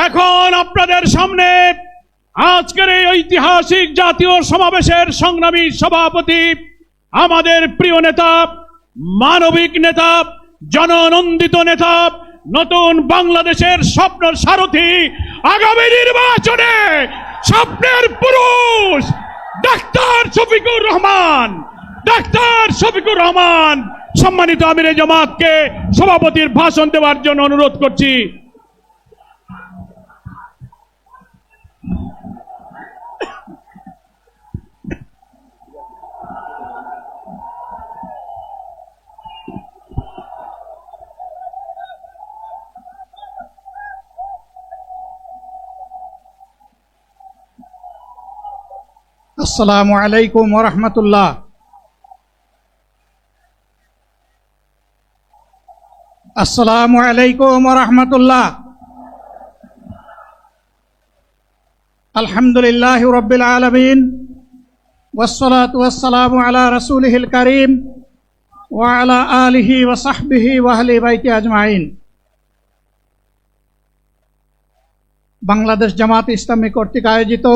এখন আপনাদের সামনে আজকের এই ঐতিহাসিক জাতীয় সমাবেশের সংগ্রামী সভাপতি, আমাদের প্রিয় নেতা, মানবিক নেতা, জননন্দিত নেতা, নতুন বাংলাদেশের স্বপ্নের সারথি, আগামী নির্বাচনে স্বপ্নের পুরুষ ডাক্তার শফিকুর রহমান, ডাক্তার শফিকুর রহমান সম্মানিত আমিরে জামাতকে সভাপতির ভাষণ দেওয়ার জন্য অনুরোধ করছি। আসসালামু আলাইকুম ওয়া রাহমাতুল্লাহ। আসসালামু আলাইকুম ওয়া রাহমাতুল্লাহ। আলহামদুলিল্লাহি রাব্বিল আলামিন ওয়াসসালাতু ওয়াসসালামু আলা রাসূলিহিল কারীম ওয়া আলা আলিহি ওয়া সাহবিহি ওয়া আহলি বাইতি আজমাইন। বাংলাদেশ জামাত ইসলামী কর্তৃক আয়োজিত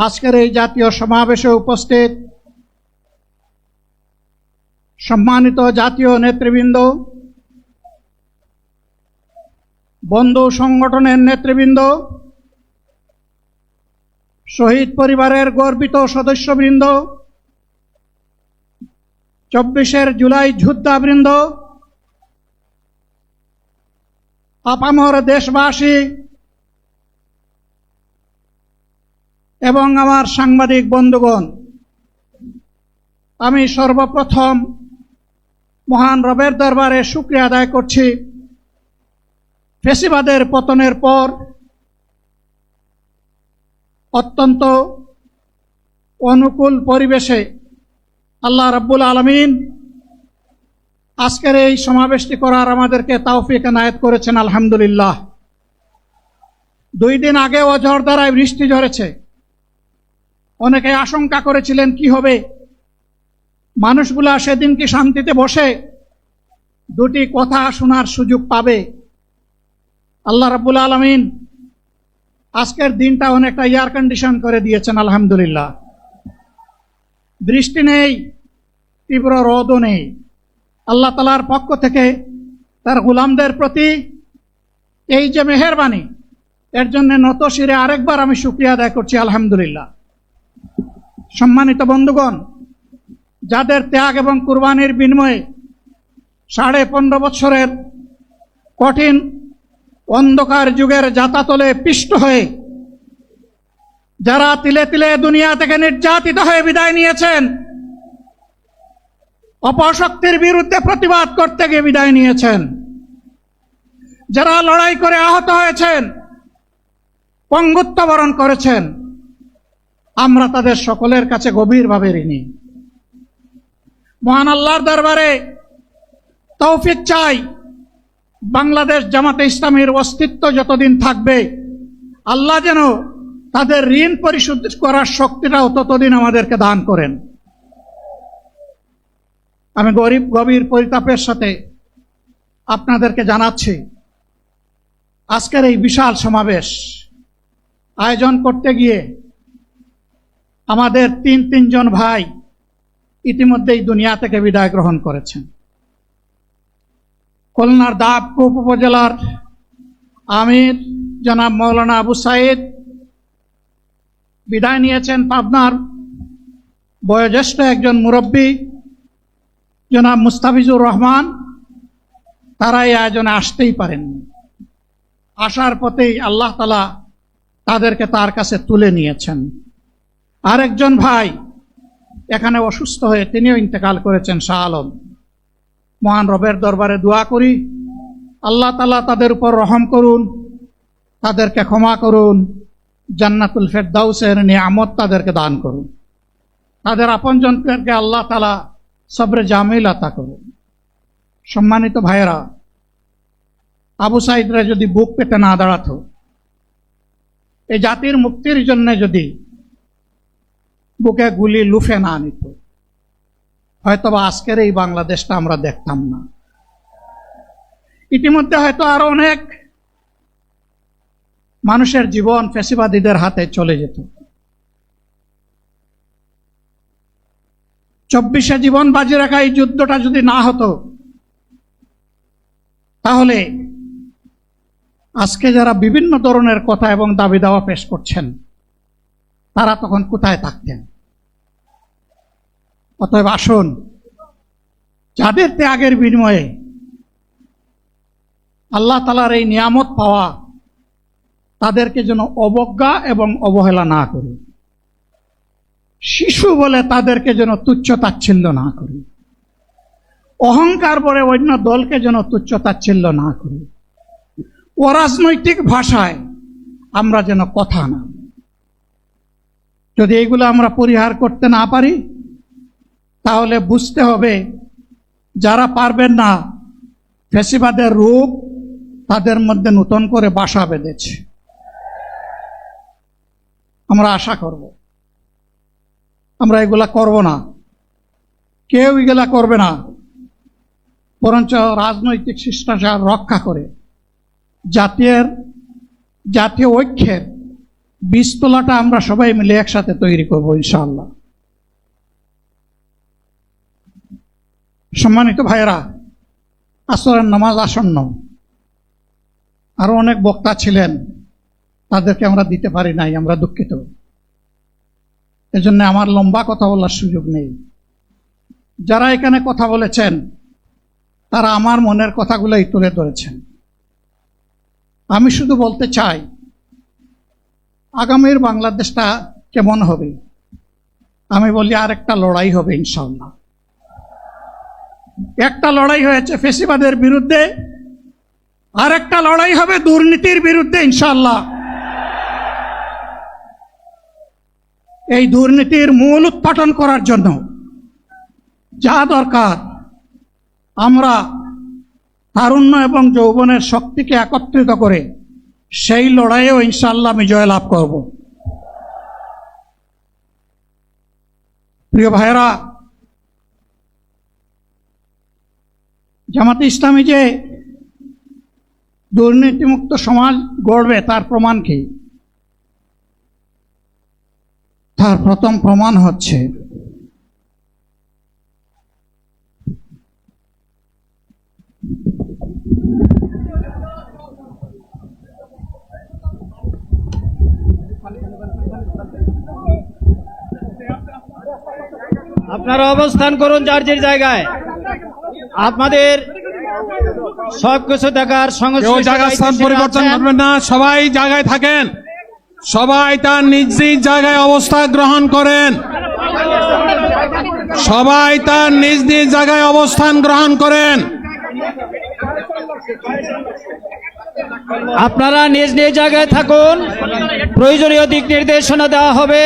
আজকের এই জাতীয় সমাবেশে উপস্থিত সম্মানিত জাতীয় নেতৃবৃন্দ, বন্ধু সংগঠনের নেতৃবৃন্দ, শহীদ পরিবারের গর্বিত সদস্যবৃন্দ, 24 জুলাই যোদ্ধাবৃন্দ, আপামর দেশবাসী এবং আমার সাংবাদিক বন্ধুগণ, আমি সর্বপ্রথম মহান রবের দরবারে শুকরিয়া আদায় করছি। ফ্যাসিবাদের পতনের পর অত্যন্ত অনুকূল পরিবেশে আল্লাহ রাব্বুল আলামিন আজকের এই সমাবেশটি করার আমাদেরকে তৌফিক এনায়েত করেছেন, আলহামদুলিল্লাহ। 2 দিন আগে ঝড়ধারায় বৃষ্টি ঝরেছে। অনেকে আশঙ্কা করেছিলেন কি হবে, মানুষগুলা সেদিন কি শান্তিতে বসে 2টি কথা শোনার সুযোগ পাবে? আল্লাহ রাব্বুল আলামিন আজকের দিনটা অনেকটা এয়ার কন্ডিশন করে দিয়েছেন, আলহামদুলিল্লাহ। বৃষ্টি নেই, তীব্র রোদও নেই। আল্লাহ তাআলার পক্ষ থেকে তার গোলামদের প্রতি এই যে মেহেরবানি, এর জন্য নত শিরে আরেকবার আমি শুকরিয়া আদায় করছি, আলহামদুলিল্লাহ। সম্মানিত বন্ধুগণ, যাদের ত্যাগ এবং কুরবানির বিনিময়ে 15.5 বছরের কঠিন অন্ধকার যুগের যাতাতলে পিষ্ট হয়ে যারা তিলে তিলে দুনিয়া থেকে নির্যাতিত হয়ে বিদায় নিয়েছেন, অপশক্তির বিরুদ্ধে প্রতিবাদ করতে গিয়ে বিদায় নিয়েছেন, যারা লড়াই করে আহত হয়েছেন, পঙ্গুত্ব বরণ করেছেন, আমরা তাদের সকলের কাছে গভীরভাবে ঋণী। মহান আল্লাহর দরবারে তৌফিক চাই, বাংলাদেশ জামাতে ইসলামীর অস্তিত্ব যতদিন থাকবে আল্লাহ যেন তাদের ঋণ পরিশোধ করার শক্তিটাও ততদিন আমাদেরকে দান করেন। আমি গভীর পরিতাপের সাথে আপনাদেরকে জানাচ্ছি, আজকের এই বিশাল সমাবেশ আয়োজন করতে গিয়ে আমাদের 3 ভাই ইতিমধ্যেই দুনিয়া থেকে বিদায় গ্রহণ করেছেন। খুলনার দাবকুপ উপজেলার আমির জনাব মৌলানা আবু সাইদ বিদায় নিয়েছেন। পাবনার বয়োজ্যেষ্ঠ একজন মুরব্বী জনাব মুস্তাফিজুর রহমান, তারা এই আয়োজনে আসতেই পারেননি। আসার পথেই আল্লাহ তাআলা তাদেরকে তার কাছে তুলে নিয়েছেন। আরেকজন ভাই এখানে অসুস্থ হয়ে তিনিও ইন্তেকাল করেছেন, শাহ আলম। মহান রবের দরবারে দোয়া করি, আল্লাহ তাআলা তাদের উপর রহম করুন, তাদেরকে ক্ষমা করুন, জান্নাতুল ফেরদাউসের নিয়ামত তাদেরকে দান করুন, তাদের আপনজনদেরকে আল্লাহ তাআলা সবরে জামিল আতা করুন। সম্মানিত ভাইয়েরা, আবু সাইদরা যদি বুক পেতে না দাঁড়াতো, এই জাতির মুক্তির জন্য যদি বুকে গুলি লুফে না নিত, হয়তোবা আজকের এই বাংলাদেশটা আমরা দেখতাম না। ইতিমধ্যে হয়তো আরো অনেক মানুষের জীবন ফ্যাসিবাদীদের হাতে চলে যেত। 24-এ জীবন বাজি রাখা এই যুদ্ধটা যদি না হতো, তাহলে আজকে যারা বিভিন্ন ধরনের কথা এবং দাবি দাওয়া পেশ করছেন, তারা তখন কোথায় থাকতেন? অতএব আসুন, যাদের ত্যাগের বিনিময়ে আল্লাহ তাআলার এই নিয়ামত পাওয়া, তাদেরকে যেন অবজ্ঞা এবং অবহেলা না করি। শিশু বলে তাদেরকে যেন তুচ্ছ তাচ্ছিল্য না করি। অহংকার বলে অন্য দলকে যেন তুচ্ছ তাচ্ছিল্য না করি। অরাজনৈতিক ভাষায় আমরা যেন কথা না। যদি এগুলো আমরা পরিহার করতে না পারি, তাহলে বুঝতে হবে যারা পারবেন না, ফ্যাসিবাদের রূপ তাদের মধ্যে নতুন করে বাসা বেঁধেছে। আমরা আশা করব আমরা এগুলা করব না, কেউ এগুলা করবে না, বরঞ্চ রাজনৈতিক শিষ্টাচার রক্ষা করে জাতীয় ঐক্যের বীজতলাটা আমরা সবাই মিলে একসাথে তৈরি করব ইনশাআল্লাহ। সম্মানিত ভাইয়েরা, আসরের নামাজ আসন্ন, আরো অনেক বক্তা ছিলেন, তাদেরকে আমরা দিতে পারি নাই, আমরা দুঃখিত। এজন্য আমার লম্বা কথা বলার সুযোগ নেই। যারা এখানে কথা বলেছেন, তারা আমার মনের কথাগুলোই তুলে ধরেছেন। আমি শুধু বলতে চাই, আগামীর বাংলাদেশটা কেমন হবে? আমি বলি আরেকটা লড়াই হবে ইনশাআল্লাহ। একটা লড়াই হয়েছে ফ্যাসিবাদের বিরুদ্ধে, আরেকটা লড়াই হবে দুর্নীতির বিরুদ্ধে ইনশাআল্লাহ। এই দুর্নীতির মূল উৎপাটন করার জন্য যা দরকার, আমরা তারুণ্য এবং যৌবনের শক্তিকে একত্রিত করে সেই লড়াইয়েও ইনশাআল্লাহ আমি জয়লাভ করব। প্রিয় ভাইয়েরা, জামাতে ইসলামী যে দুর্নীতিমুক্ত সমাজ গড়বে, তার প্রমাণ কি? তার প্রথম প্রমাণ হচ্ছে আপনারা অবস্থান করুন যার যার জায়গায়। আপনাদের সব কিছু দেখার কেউ জায়গার স্থান পরিবর্তন করবেন না, সবাই জায়গায় থাকেন, সবাই তার নিজ নিজ জায়গায় অবস্থা গ্রহণ করেন, সবাই তার নিজ নিজ জায়গায় অবস্থান গ্রহণ করেন। আপনারা নিজ নিজ জায়গায় থাকুন, প্রয়োজনীয় দিক নির্দেশনা দেওয়া হবে।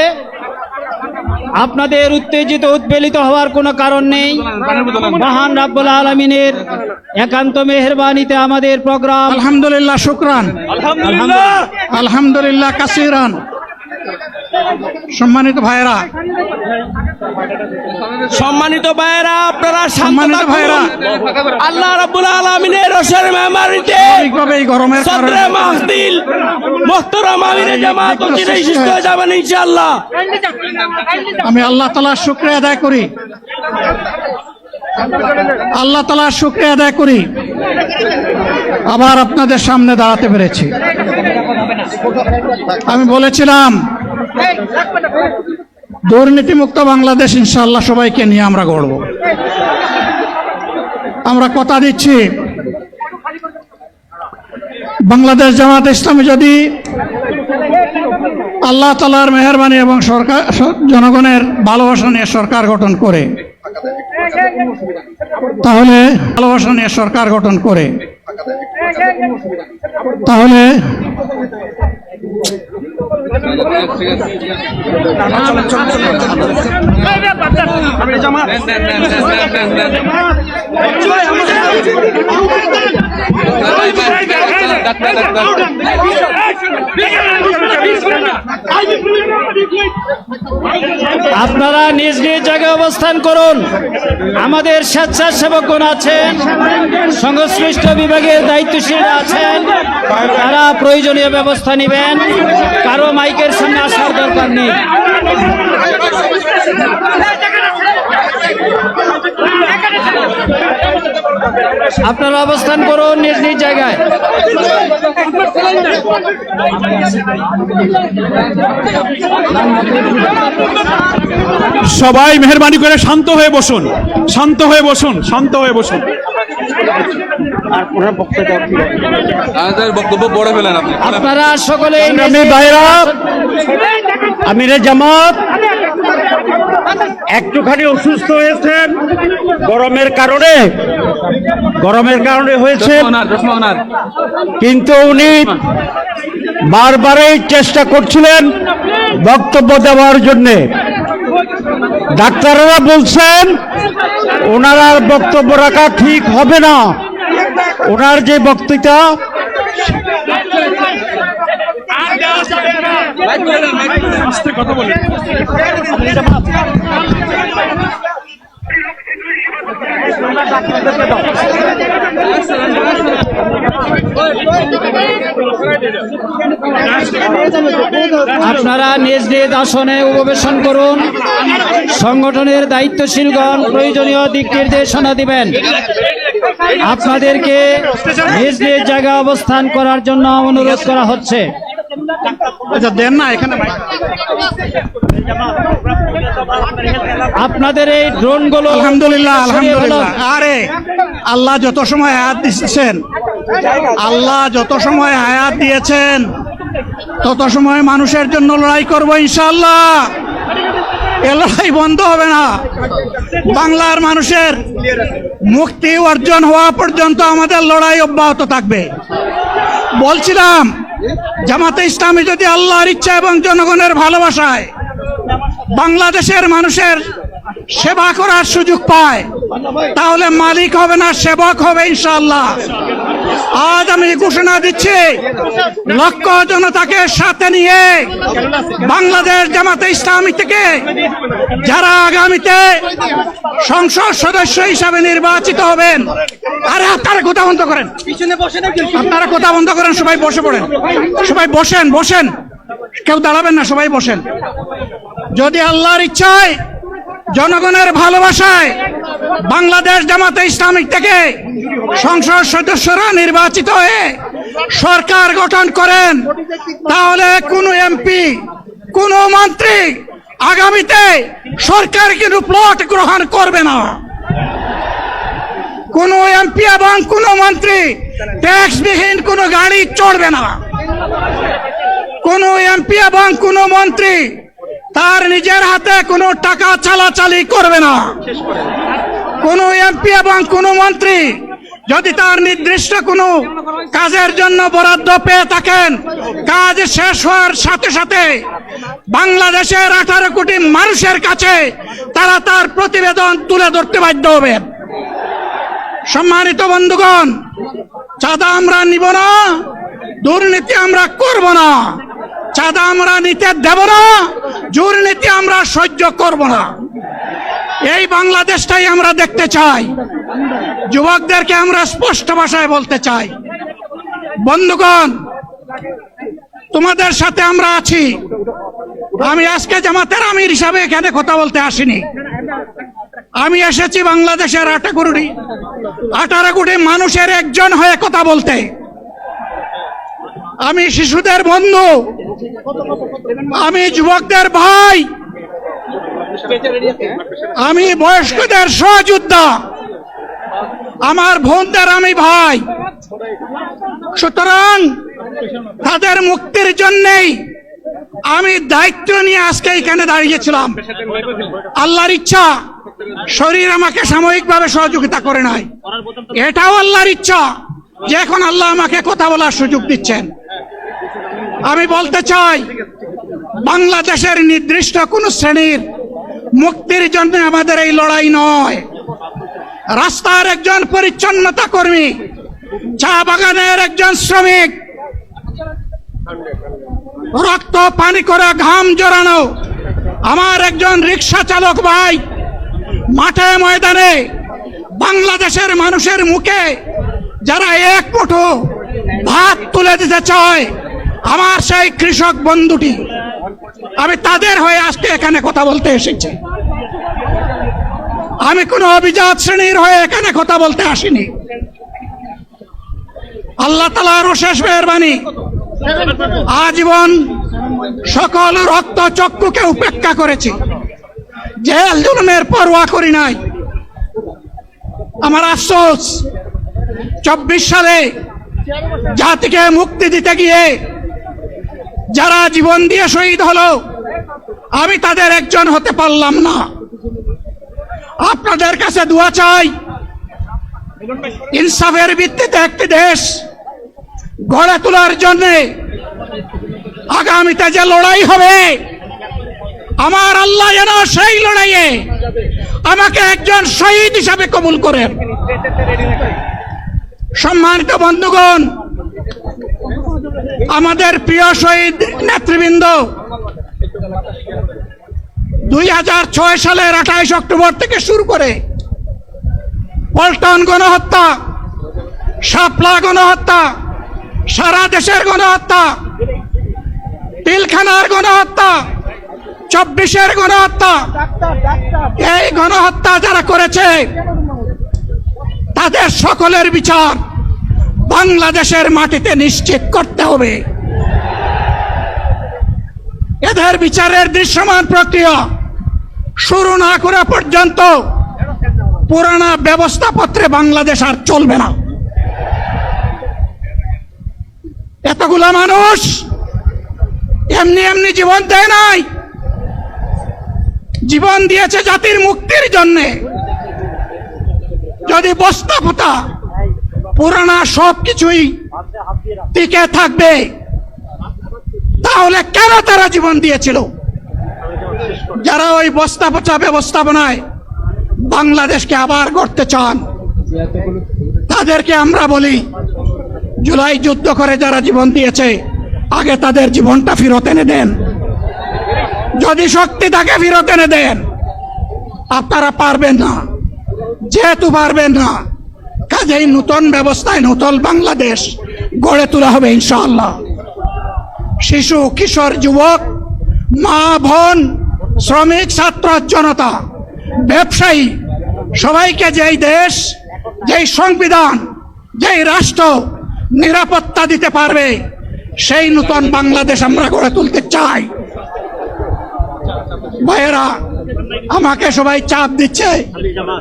আপনাদের উত্তেজিত উদ্বেলিত হওয়ার কোনো কারণ নেই। মহান রাব্বুল আলামিনের একান্ত মেহেরবানিতে আমাদের প্রোগ্রাম আলহামদুলিল্লাহ, শুকরান, আলহামদুলিল্লাহ কাসিরান। সম্মানিত ভাইয়েরা, আপনারা সম্মানিত ভাইয়েরা, আল্লাহ রাব্বুল আলামিনের রসের মেহমানিতে স্বাভাবিকভাবে এই গরমের সদরে কারণে মাহফিল মুহতারাম আমিরে জামাত অচিরেই সুস্থ হয়ে যাবেন ইনশাআল্লাহ। আমি আল্লাহ তাআলার শুকরিয়া আদায় করি, আল্লাহ তাআলার শুকরিয়া আদায় করি আবার আপনাদের সামনে দাঁড়াতে পেরেছি। আমি বলেছিলাম দুর্নীতিমুক্ত বাংলাদেশ ইনশাআল্লাহ সবাইকে নিয়ে আমরা গড়ব। আমরা কথা দিচ্ছি, বাংলাদেশ জামাত ইসলামী যদি আল্লাহ তাআলার মেহেরবানি এবং সরকার জনগণের ভালোবাসা নিয়ে সরকার গঠন করে, তাহলে ভালোবাসা নিয়ে সরকার গঠন করে তাহলে আপনারা নিজ নিজ জায়গায় অবস্থান করুন। আমাদের স্বেচ্ছাসেবকগণ আছেন, সংশ্লিষ্ট বিভাগের দায়িত্বশীল আছেন, তারা প্রয়োজনীয় ব্যবস্থা নেবেন। কারো মাইকের সামনে আসার দরকার নেই। আপনারা অবস্থান করুন নিজ নিজ জায়গায়। সবাই মেহেরবানি করে শান্ত হয়ে বসুন, শান্ত হয়ে বসুন, শান্ত হয়ে বসুন। বক্তব্য পড়ে ফেলেন আপনি। আপনারা সকলে আমিরে জামাত একটুখানি অসুস্থ হয়েছেন গরমের কারণে হয়েছে, কিন্তু উনি বারবারই চেষ্টা করছিলেন বক্তব্য দেওয়ার জন্য। ডাক্তাররা বলছেন ওনার আর বক্তব্য রাখা ঠিক হবে না। ওনার যে বক্তৃতা আপনারা নিজ নিজ আসনে উপবেশন করুন। সংগঠনের দায়িত্বশীলগণ প্রয়োজনীয় দিক নির্দেশনা দিবেন। আপনাদেরকে নিজ নিজ জায়গায় অবস্থান করার জন্য অনুরোধ করা হচ্ছে। দেন না এখানে আপনাদের এই ড্রোনগুলো আলহামদুলিল্লাহ, আলহামদুলিল্লাহ। আরে আল্লাহ যত সময় হায়াত দিয়েছেন, আল্লাহ যত সময় হায়াত দিয়েছেন তত সময় মানুষের জন্য লড়াই করব ইনশাআল্লাহ। এ লড়াই বন্ধ হবে না। বাংলার মানুষের মুক্তি অর্জন হওয়া পর্যন্ত আমাদের লড়াই অব্যাহত থাকবে। বলছিলাম জামাতে ইসলামী যদি আল্লাহর ইচ্ছা এবং জনগণের ভালোবাসায় বাংলাদেশের মানুষের সেবা করার সুযোগ পায়, তাহলে মালিক হবে না, সেবক হবে ইনশাআল্লাহ। আজ আমি ঘোষণা দিচ্ছি, লক্ষ জনতাকে সাথে নিয়ে বাংলাদেশ জামাতে ইসলামী থেকে যারা আগামীতে সংসদ সদস্য হিসাবে নির্বাচিত হবেন, আরে আপনারা কথা বন্ধ করেন, আপনারা কথা বন্ধ করেন, সবাই বসে পড়েন, সবাই বসেন, বসেন, কেউ দাঁড়াবেন না, সবাই বসেন। যদি আল্লাহর ইচ্ছায় জনগণের ভালোবাসায় বাংলাদেশ জামাতে ইসলামী থেকে সংসদ সদস্যরা নির্বাচিত হয়ে সরকার গঠন করেন, তাহলে কোন এমপি, কোন মন্ত্রী আগামীতে সরকার কিন্তু প্লট গ্রহণ করবে না। কোন এমপি এবং কোন মন্ত্রী ট্যাক্সবিহীন কোন গাড়ি চড়বে না। কোন এমপি এবং কোন মন্ত্রী তার নিজের হাতে কোনো টাকা চালাচালি করবে না। কোন এমপি এবং কোন মন্ত্রী যদি তার নির্দিষ্ট কোনো কাজের জন্য বরাদ্দ পেয়ে থাকেন, কাজ শেষ হওয়ার সাথে সাথে বাংলাদেশের 18 কোটি মানুষের কাছে তারা তার প্রতিবেদন তুলে ধরতে বাধ্য হবেন। সম্মানিত বন্ধুগণ, চাঁদা আমরা নিব না, দুর্নীতি আমরা করব না, চাঁদা আমরা নিতে দেব না, দুর্নীতি আমরা সহ্য করব না। এই বাংলাদেশটাই আমরা দেখতে চাই। যুবকদেরকে আমরা স্পষ্ট ভাষায় বলতে চাই, বন্ধুগণ, তোমাদের সাথে আমরা আছি। আমি আজকে জামাতের আমির হিসাবে এখানে কথা বলতে আসিনি। আমি এসেছি বাংলাদেশের 18 কোটি মানুষের একজন হয়ে কথা বলতে। আমি শিশুদের বন্ধু, আমি যুবকদের ভাই, আমি বয়স্কদের সহযোদ্ধা, আমার বোনদের আমি ভাই। সুতরাং তাদের মুক্তির জন্যই আমি দায়িত্ব নিয়ে আজকে এখানে দাঁড়িয়েছিলাম। আল্লাহর ইচ্ছা, শরীর আমাকে সাময়িকভাবে সহযোগিতা করে নাই, এটাও আল্লাহর ইচ্ছা যে এখন আল্লাহ আমাকে কথা বলার সুযোগ দিচ্ছেন। আমি বলতে চাই, বাংলাদেশের নির্দিষ্ট কোন শ্রেণীর মুক্তির জন্য আমাদের এই লড়াই নয়। রাস্তার একজন পরিচ্ছন্নতা কর্মী, চা বাগানের একজন শ্রমিক, রক্ত পানি করে ঘাম জড়ানো আমার একজন রিক্সা চালক ভাই মাঠে ময়দানে বাংলাদেশের মানুষের মুখে যারা এক মুঠো ভাত তুলে দিতে চায়, আমার সেই কৃষক বন্ধুটি, আমি তাদের হয়ে আজকে এখানে কথা বলতে এসেছি। আমি কোনো অভিজাত শ্রেণীর হয়ে এখানে কথা বলতে আসিনি। আল্লাহ তাআলার অশেষ মেহেরবানি, আজীবন সকল রক্ত চক্ষুকে উপেক্ষা করেছি, জেল জুলুমের পরোয়া করি নাই। আমার আফসোস 24 সালে জাতিকে মুক্তি দিতে গিয়ে যারা জীবন দিয়ে শহীদ হলো, আমি তাদের একজন হতে পারলাম না। আপনাদের কাছে দোয়া চাই, ইনসাফের ভিত্তিতে একটি দেশ গড়ে তোলার জন্য আগামীতে যে লড়াই হবে, আমার আল্লাহ যেন সেই লড়াইয়ে আমাকে একজন শহীদ হিসাবে কবুল করেন। সম্মানিত বন্ধুগণ, আমাদের প্রিয় শহীদ নেতৃবৃন্দ 2006 সালের 28 অক্টোবর থেকে শুরু করে পল্টন গণহত্যা, শাপলা গণহত্যা, সারা দেশের গণহত্যা, পিলখানার গণহত্যা, 24-এর গণহত্যা, এই গণহত্যা যারা করেছে তাদের সকলের বিচার বাংলাদেশের মাটিতে নিশ্চিত করতে হবে। এদের বিচারের দৃশ্যমান প্রক্রিয়া শুরু না করা পর্যন্ত পুরানা ব্যবস্থাপত্রে বাংলাদেশ আর চলবে না। এতগুলা মানুষ এমনি এমনি জীবন দেয় নাই, জীবন দিয়েছে জাতির মুক্তির জন্য। যদি বস্তাপোতা পুরানা সবকিছুই টিকে থাকবে, তাহলে কেন তারা জীবন দিয়েছিল? যারা ওই বস্তাপচা ব্যবস্থাপনায় বাংলাদেশকে আবার গড়তে চান, তাদেরকে আমরা বলি, জুলাই যুদ্ধ করে যারা জীবন দিয়েছে, আগে তাদের জীবনটা ফেরত এনে দেন। যদি শক্তি থাকে ফেরত এনে দেন। আপনারা পারবেন না, যেহেতু পারবেন না, কাজেই নতুন ব্যবস্থায় নতুন বাংলাদেশ গড়ে তোলা হবে ইনশাআল্লাহ। শিশু, কিশোর, যুবক, মা, বোন, শ্রমিক, ছাত্র, জনতা, ব্যবসায়ী, সবাইকে যেই দেশ, যেই সংবিধান, যেই রাষ্ট্র নিরাপত্তা দিতে পারবে, সেই নতুন বাংলাদেশ আমরা গড়ে তুলতে চাই। ভাইয়েরা, আমাকে সবাই চাপ দিচ্ছে,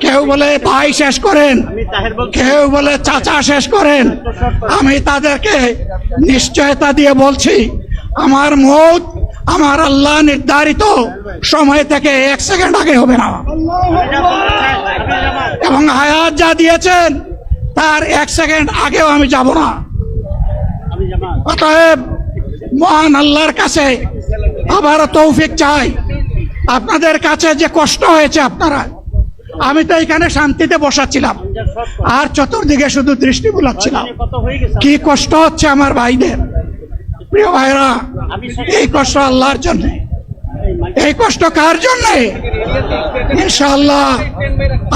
কেউ বলে ভাই শেষ করেন, কেউ বলে চাচা শেষ করেন। আমি তাদেরকে নিশ্চয়তা দিয়ে বলছি, আমার মৌত আমার আল্লাহ নির্ধারিত সময় থেকে 1 সেকেন্ড আগে হবে না, এবং হায়াত যা দিয়েছেন তার 1 সেকেন্ড আগেও আমি যাব না। অতএব মহান আল্লাহর কাছে আবারও তৌফিক চাই। আপনাদের কাছে যে কষ্ট হয়েছে, আপনারা, আমি তো এখানে শান্তিতে বসাচ্ছিলাম আর চতুর্দিকে শুধু দৃষ্টি বুলাচ্ছিলাম। কি কষ্ট হচ্ছে আমার ভাইদের। প্রিয় ভাইরা, এই কষ্ট আল্লাহর জন্য। এই কষ্ট কার জন্য? ইনশাআল্লাহ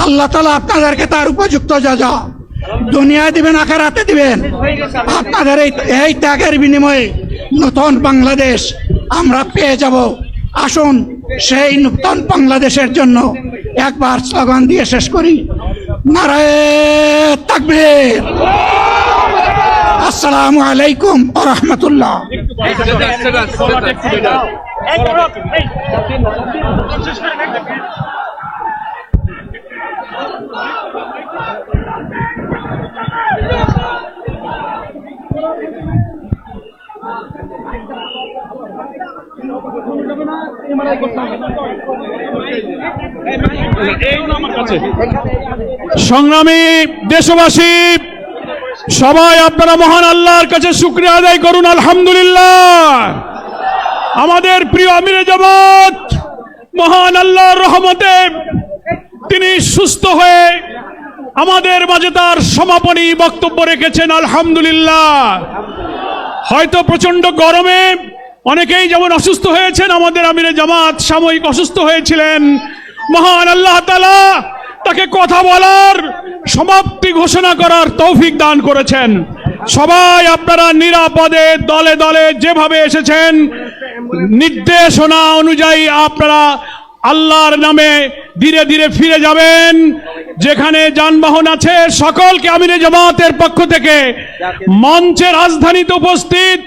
আল্লাহ তাআলা আপনাদেরকে তার উপযুক্ত যা দুনিয়ায় দিবেন, আখিরাতে দিবেন। আপনাদের এই ত্যাগের বিনিময়ে নতুন বাংলাদেশ আমরা পেয়ে যাব। আসুন সেই নতুন বাংলাদেশের জন্য একবার স্লোগান দিয়ে শেষ করি, নারায়ে তাকবীর। আসসালামু আলাইকুম ওয়া রাহমাতুল্লাহ। সংগ্রামী দেশবাসী, সবাই আপনারা মহান আল্লাহর কাছে শুকরিয়া আদায় করুন। আলহামদুলিল্লাহ, আমাদের প্রিয় আমিরে জামাত মহান আল্লাহর রহমতে তিনি সুস্থ হয়ে আমাদের মাঝে তার সমাপনী বক্তব্য রেখেছেন। আলহামদুলিল্লাহ। হয়তো প্রচন্ড গরমে অনেকেই যেমন অসুস্থ হয়েছেন, আমাদের আমিরে জামাত সাময়িক অসুস্থ হয়েছিলেন, মহান আল্লাহ তাআলা তাকে কথা বলার, সমাপ্তি ঘোষণা করার তৌফিক দান করেছেন। সবাই আপনারা নিরাপদে দলে দলে যেভাবে এসেছেন, নির্দেশনা অনুযায়ী আপনারা আল্লাহর নামে ধীরে ধীরে ফিরে যাবেন। যেখানে যানবাহন আছে সকলকে আমিরে জামাতের পক্ষ থেকে, মঞ্চের রাজধানীতে উপস্থিত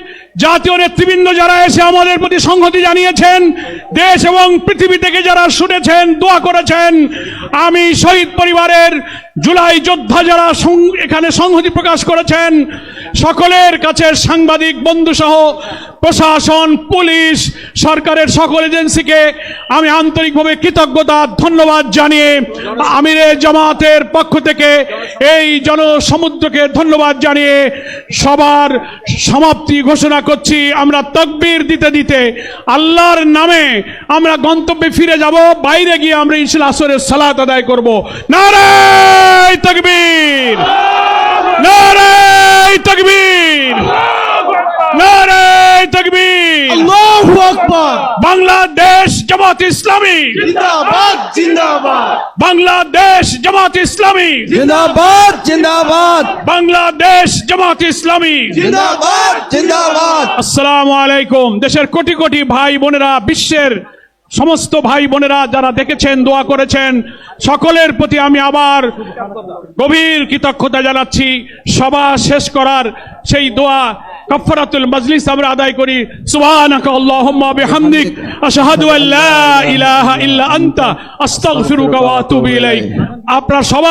জাতীয় নেতৃবৃন্দ যারা এসে আমাদের প্রতি সংহতি জানিয়েছেন, দেশ এবং পৃথিবী থেকে যারা শুনেছেন, দোয়া করেছেন, আমি শহীদ পরিবারের জুলাই যোদ্ধা যারা এখানে সংহতি প্রকাশ করেছেন, সকলের কাছে সাংবাদিক বন্ধু সহ প্রশাসন, পুলিশ, সরকারের সকল এজেন্সিকে আমি আন্তরিকভাবে কৃতজ্ঞতা ধন্যবাদ জানিয়ে আমিরে জামাতের পক্ষ থেকে এই জনসমুদ্রকে ধন্যবাদ জানিয়ে সবার সমাপ্তি ঘোষণা করছি। আমরা তাকবীর দিতে দিতে আল্লাহর নামে আমরা গন্তব্যে ফিরে যাব। বাইরে গিয়ে আমরা ইনশাআল্লাহ আসরের সালাত আদায় করব। নারে তাকবীর, নারে তাকবীর, নারে তাকবীর, আল্লাহু আকবার। বাংলাদেশ জামাত ইসলামী জিন্দাবাদ জিন্দাবাদ বাংলাদেশ জামাত ইসলামী জিন্দাবাদ জিন্দাবাদ বাংলাদেশ জামাত ইসলামী জিন্দাবাদ জিন্দাবাদ। আসসালামু আলাইকুম। দেশের কোটি কোটি ভাই বোনেরা, বিশ্বের সমস্ত ভাই বোনেরা যারা দেখেছেন, দোয়া করেছেন, সকলের প্রতি আমি আবার গভীর কৃতজ্ঞতা জানাচ্ছি। সভা শেষ করার সেই দোয়া কাফারাতুল মাজলিস আমরা আদায় করি। সুবহানাকা আল্লাহুম্মা বিহামদিক আশহাদু আল্লা ইলাহা ইল্লা আনতা আস্তাগফিরুকা ওয়া আতুবু ইলাইক। আপনারা সবাই